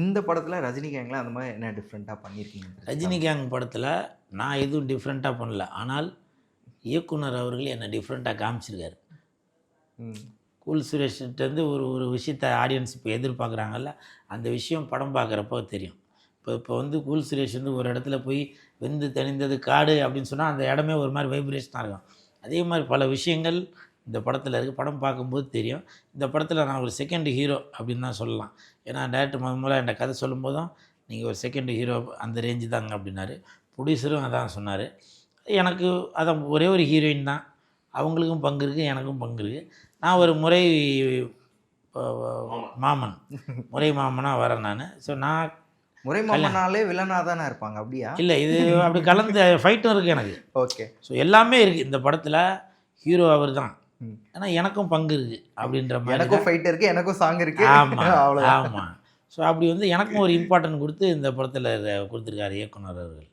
இந்த படத்தில் ரஜினிகாங்கில் அந்த மாதிரி என்ன டிஃப்ரெண்ட்டாக பண்ணியிருக்கீங்க? ரஜினிகாந்த் படத்தில் நான் எதுவும் டிஃப்ரெண்ட்டாக பண்ணல. ஆனால் இயக்குனர் அவர்கள் என்னை டிஃப்ரெண்ட்டாக காமிச்சிருக்காரு. ம். கூல் சுரேஷ்கிட்டேருந்து ஒரு ஒரு விஷயத்த ஆடியன்ஸ் இப்போ எதிர்பார்க்குறாங்கல்ல, அந்த விஷயம் படம் பார்க்குறப்போ தெரியும். இப்போ வந்து கூல் சுரேஷ் வந்து ஒரு இடத்துல போய் வெந்து தணிந்தது காடு அப்படின்னு சொன்னால் அந்த இடமே ஒரு மாதிரி வைப்ரேஷனாக இருக்கும். அதே மாதிரி பல விஷயங்கள் இந்த படத்தில் இருக்குது. படம் பார்க்கும்போது தெரியும். இந்த படத்தில் நான் ஒரு செகண்ட் ஹீரோ அப்படின்னு தான் சொல்லலாம். ஏன்னா டேரக்டர் முதல்ல என்கிட்ட கதை சொல்லும்போதும் நீங்கள் ஒரு செகண்ட் ஹீரோ அந்த ரேஞ்சு தாங்க அப்படின்னாரு. ப்ரொடியூசரும் அதான் சொன்னார். எனக்கு அதான் ஒரே ஒரு ஹீரோயின் தான். அவங்களுக்கும் பங்கு இருக்குது, எனக்கும் பங்கு இருக்குது. நான் ஒரு முறை மாமன் முறை மாமனாக வரேன் நான். ஸோ நான் முறை மாமனாலே வில்லனாக தானே இருப்பாங்க, அப்படியா? இல்லை, இது அப்படி கலந்து ஃபைட்டும் இருக்குது எனக்கு. ஓகே. ஸோ எல்லாமே இருக்குது இந்த படத்தில். ஹீரோ அவர் தான், ஆனால் எனக்கும் பங்கு இருக்குது அப்படின்ற மாதிரி. எனக்கும் ஃபைட் இருக்குது, எனக்கும் சாங் இருக்குது. ஆமாம் ஆமாம். ஸோ அப்படி வந்து எனக்கும் ஒரு இம்பார்ட்டன்ட் கொடுத்து இந்த படத்தில் கொடுத்துருக்காரு இயக்குனர் அவர்கள்.